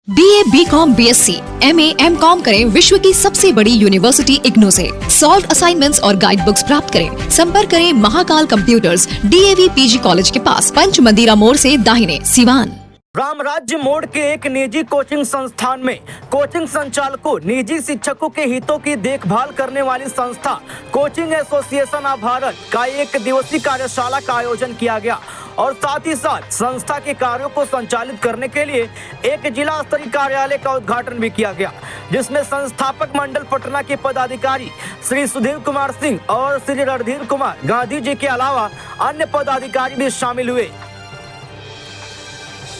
BA, BCom, BSc, MA, MCom करें विश्व की सबसे बड़ी यूनिवर्सिटी इग्नू से। सॉल्व असाइनमेंट्स और गाइड बुक्स प्राप्त करें। संपर्क करें Mahakal computers, DAV PG college के पास, पंच मंदिरा मोड़ से दाहिने, सिवान। रामराज्य मोड़ के एक निजी कोचिंग संस्थान में कोचिंग संचालकों, निजी शिक्षकों के हितों की देखभाल करने वाली संस्था कोचिंग एसोसिएशन ऑफ भारत का एक दिवसीय कार्यशाला का आयोजन किया गया और साथ ही साथ संस्था के कार्यों को संचालित करने के लिए एक जिला स्तरीय कार्यालय का उद्घाटन भी किया गया, जिसमें संस्थापक मंडल पटना के पदाधिकारी श्री सुधीर कुमार सिंह और श्री रणधीर कुमार गांधी जी के अलावा अन्य पदाधिकारी भी शामिल हुए।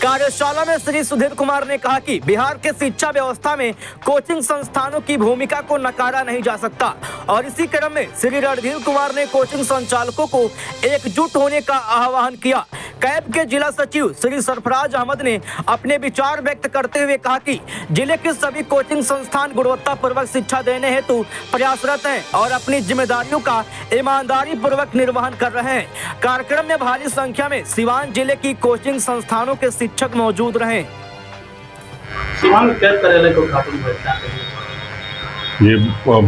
कार्यशाला में श्री सुधीर कुमार ने कहा कि बिहार के शिक्षा व्यवस्था में कोचिंग संस्थानों की भूमिका को नकारा नहीं जा सकता और इसी क्रम में श्री रणधीर कुमार ने कोचिंग संचालकों को एकजुट होने का आह्वान किया। कैब के जिला सचिव श्री सरफराज अहमद ने अपने विचार व्यक्त करते हुए कहा कि जिले के सभी कोचिंग संस्थान गुणवत्ता पूर्वक शिक्षा देने हेतु प्रयासरत हैं और अपनी जिम्मेदारियों का ईमानदारी पूर्वक निर्वहन कर रहे हैं। कार्यक्रम में भारी संख्या में सिवान जिले की कोचिंग संस्थानों के शिक्षक मौजूद रहे। सिवान कैब कार्यालय को उद्घाटन ये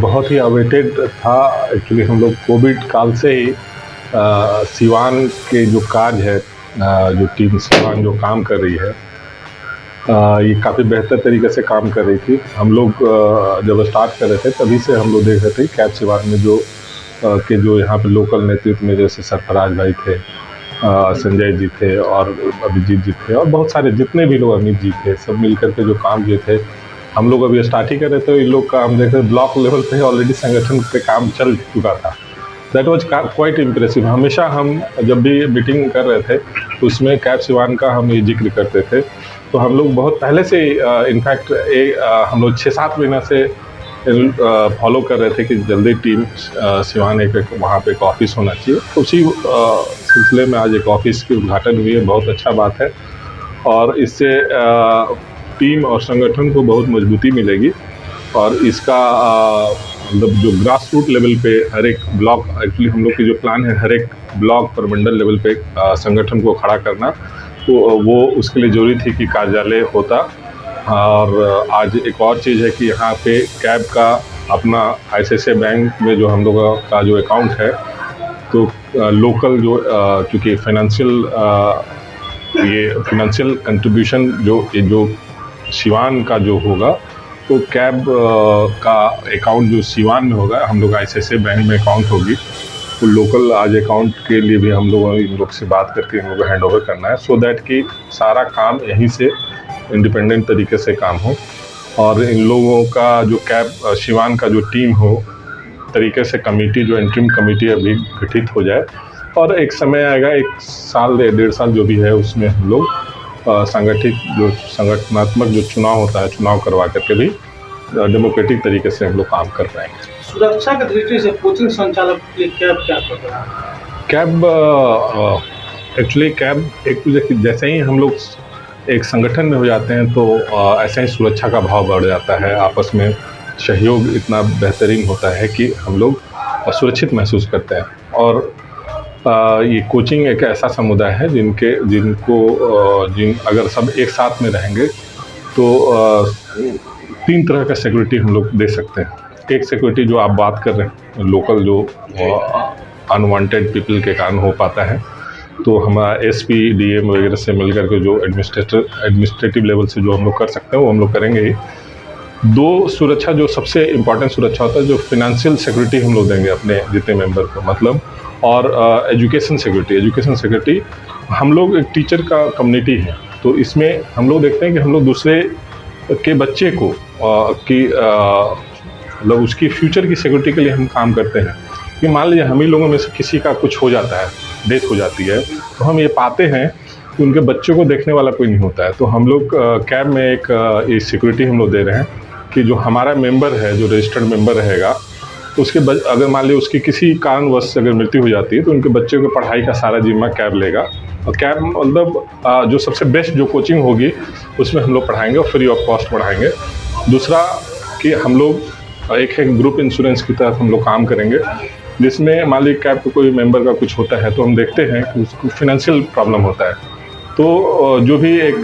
बहुत ही अवेटेड था। एक्चुअली हम लोग कोविड काल से ही सिवान के जो कार्य है, जो टीम सिवान जो काम कर रही है, ये काफ़ी बेहतर तरीके से काम कर रही थी। हम लोग जब स्टार्ट कर रहे थे तभी से हम लोग देख रहे थे कैब सिवान में जो यहाँ पे लोकल नेतृत्व में जैसे सरफराज भाई थे, संजय जी थे और अभिजीत जी थे और बहुत सारे जितने भी लोग, अमित जी थे, सब मिलकर के जो काम किए थे। हम लोग अभी स्टार्ट ही कर रहे थे, इन लोग का हम देख रहे ब्लॉक लेवल पे ऑलरेडी संगठन पे काम चल चुका था। That was quite impressive. हमेशा हम जब भी मीटिंग कर रहे थे उसमें कैब सिवान का हम ये जिक्र करते थे। तो हम लोग बहुत पहले से इनफैक्ट हम लोग 6-7 महीना से फॉलो कर रहे थे कि जल्दी टीम सिवान एक वहाँ पे एक ऑफिस होना चाहिए। तो उसी सिलसिले में आज एक ऑफिस की उद्घाटन हुई है। बहुत अच्छा बात है और इससे टीम और संगठन को बहुत मजबूती मिलेगी और इसका मतलब जो ग्रास रूट लेवल पे हर एक ब्लॉक, एक्चुअली हम लोग की जो प्लान है हर एक ब्लॉक पर मंडल लेवल पे संगठन को खड़ा करना, तो वो उसके लिए ज़रूरी थी कि कार्यालय होता। और आज एक और चीज़ है कि यहाँ पे कैब का अपना ICICI बैंक में जो हम लोगों का जो अकाउंट है, तो लोकल जो चूँकि फाइनेंशियल कंट्रीब्यूशन जो सिवान का जो होगा, तो कैब का अकाउंट जो सिवान में होगा, हम लोग ICICI बैंक में अकाउंट होगी, तो लोकल आज अकाउंट के लिए भी हम लोग इन लोग से बात करके इन लोग को हैंड ओवर करना है, सो दैट कि सारा काम यहीं से इंडिपेंडेंट तरीके से काम हो और इन लोगों का जो कैब सिवान का जो टीम हो तरीके से कमेटी, जो इंटरिम कमेटी अभी गठित हो जाए और एक समय आएगा 1 साल या 1.5 साल जो भी है उसमें हम लोग संगठनात्मक जो चुनाव होता है, चुनाव करवा करके भी डेमोक्रेटिक तरीके से हम लोग काम कर रहे हैं। सुरक्षा की दृष्टि से कोचिंग संचालक के लिए कैब क्या कर रहा है? कैब एक्चुअली कैब एक जैसे ही हम लोग एक संगठन में हो जाते हैं तो ऐसे ही सुरक्षा का भाव बढ़ जाता है। आपस में सहयोग इतना बेहतरीन होता है कि हम लोग सुरक्षित महसूस करते हैं और ये कोचिंग एक ऐसा समुदाय है जिनको अगर सब एक साथ में रहेंगे तो 3 तरह का सिक्योरिटी हम लोग दे सकते हैं। एक सिक्योरिटी जो आप बात कर रहे हैं, लोकल जो अनवांटेड पीपल के कारण हो पाता है, तो हमारा SP DM वगैरह से मिलकर के जो एडमिनिस्ट्रेटिव लेवल से जो हम लोग कर सकते हैं वो हम लोग करेंगे ही। 2 सुरक्षा जो सबसे इम्पॉर्टेंट सुरक्षा होता है, जो फिनेंशियल सिक्योरिटी हम लोग देंगे अपने जितने मेंबर को, मतलब और एजुकेशन सिक्योरिटी हम लोग एक टीचर का कम्युनिटी है, तो इसमें हम लोग देखते हैं कि हम लोग दूसरे के बच्चे को मतलब उसकी फ्यूचर की सिक्योरिटी के लिए हम काम करते हैं कि मान लीजिए हम ही लोगों में से किसी का कुछ हो जाता है, डेथ हो जाती है, तो हम ये पाते हैं कि उनके बच्चों को देखने वाला कोई नहीं होता है। तो हम लोग कैब में एक सिक्योरिटी हम लोग दे रहे हैं कि जो हमारा मेंबर है, जो रजिस्टर्ड मेंबर रहेगा, उसके अगर मान लीजिए उसकी किसी कारणवश अगर मृत्यु हो जाती है तो उनके बच्चों की पढ़ाई का सारा जिम्मा कैब लेगा और कैब मतलब जो सबसे बेस्ट जो कोचिंग होगी उसमें हम लोग पढ़ाएंगे और फ्री ऑफ कॉस्ट पढ़ाएंगे। दूसरा कि हम लोग एक ग्रुप इंश्योरेंस की तरफ हम लोग काम करेंगे, जिसमें मान लीजिए कैब को कोई मेंबर का कुछ होता है तो हम देखते हैं कि उसको फिनेंशियल प्रॉब्लम होता है तो जो भी एक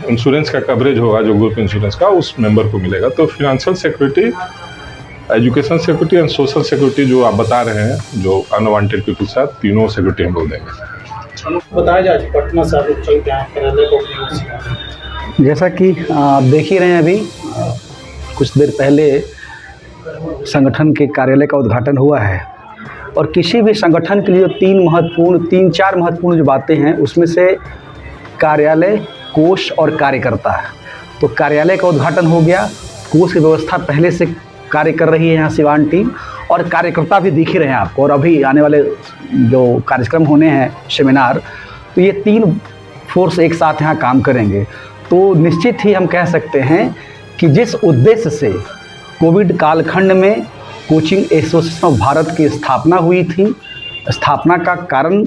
इंश्योरेंस का कवरेज होगा, जो ग्रुप इंश्योरेंस का, उस मेंबर को मिलेगा। तो financial security, education security and social security जो आप बता रहे हैं, जो अनवांटेड पीपल के साथ, तीनों सिक्योरिटी हम लोग देंगे। बताया जाए पटना से आप चलते हैं कार्यालय को। जैसा कि आप देख ही रहे हैं, अभी कुछ देर पहले संगठन के कार्यालय का उद्घाटन हुआ है और किसी भी संगठन के लिए तीन चार महत्वपूर्ण जो बातें हैं, उसमें से कार्यालय, कोष और कार्यकर्ता है। तो कार्यालय का उद्घाटन हो गया, कोष की व्यवस्था पहले से कार्य कर रही है यहाँ सिवान टीम, और कार्यकर्ता भी दिख ही रहे हैं आपको। और अभी आने वाले जो कार्यक्रम होने हैं, सेमिनार, तो ये 3 फोर्स एक साथ यहाँ काम करेंगे। तो निश्चित ही हम कह सकते हैं कि जिस उद्देश्य से कोविड कालखंड में कोचिंग एसोसिएशन ऑफ भारत की स्थापना हुई थी, स्थापना का कारण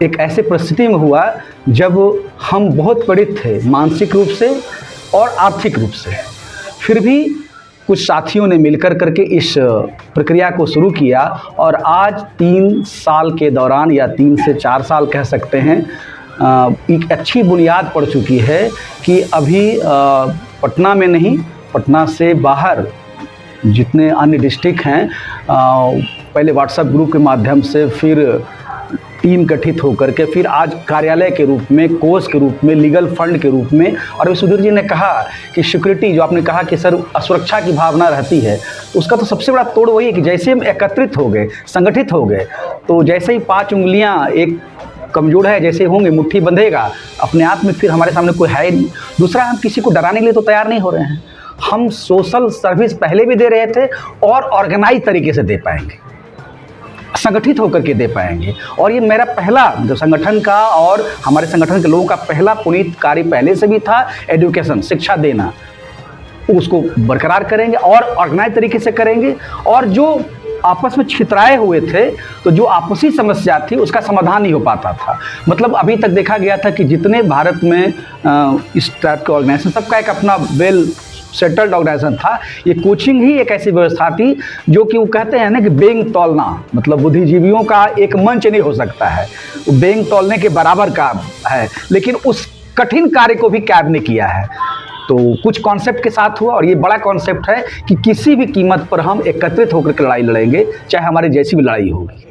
एक ऐसे परिस्थिति में हुआ जब हम बहुत पीड़ित थे, मानसिक रूप से और आर्थिक रूप से। फिर भी कुछ साथियों ने मिलकर करके इस प्रक्रिया को शुरू किया और आज 3 साल के दौरान, या 3 से 4 साल कह सकते हैं, एक अच्छी बुनियाद पड़ चुकी है कि अभी पटना में नहीं, पटना से बाहर जितने अन्य डिस्ट्रिक्ट हैं, पहले व्हाट्सएप ग्रुप के माध्यम से, फिर टीम गठित होकर के, फिर आज कार्यालय के रूप में, कोष के रूप में, लीगल फंड के रूप में। और अभी सुधीर जी ने कहा कि सिक्योरिटी, जो आपने कहा कि सर असुरक्षा की भावना रहती है, उसका तो सबसे बड़ा तोड़ वही है कि जैसे हम एकत्रित हो गए, संगठित हो गए, तो जैसे ही 5 उंगलियां एक कमजोर है जैसे होंगे, मुट्ठी बंधेगा अपने आप में, फिर हमारे सामने कोई है नहीं। दूसरा, हम किसी को डराने के लिए तो तैयार नहीं हो रहे हैं। हम सोशल सर्विस पहले भी दे रहे थे और ऑर्गेनाइज तरीके से दे पाएंगे, संगठित होकर के दे पाएंगे। और ये मेरा पहला, जो संगठन का और हमारे संगठन के लोगों का पहला पुनीत कार्य पहले से भी था, एजुकेशन, शिक्षा देना, उसको बरकरार करेंगे और ऑर्गेनाइज तरीके से करेंगे। और जो आपस में छितराए हुए थे, तो जो आपसी समस्या थी उसका समाधान नहीं हो पाता था। मतलब अभी तक देखा गया था कि जितने भारत में इस टाइप के ऑर्गेनाइजेशन, सबका एक अपना वेल सेटल्ड ऑर्गेनाइजेशन था। ये कोचिंग ही एक ऐसी व्यवस्था थी जो कि वो कहते हैं ना कि बेंग तौलना, मतलब बुद्धिजीवियों का एक मंच नहीं हो सकता है, वो बेंग तौलने के बराबर का है, लेकिन उस कठिन कार्य को भी कैब ने किया है। तो कुछ कॉन्सेप्ट के साथ हुआ, और ये बड़ा कॉन्सेप्ट है कि किसी भी कीमत पर हम एकत्रित होकर के लड़ाई लड़ेंगे, चाहे हमारी जैसी भी लड़ाई होगी।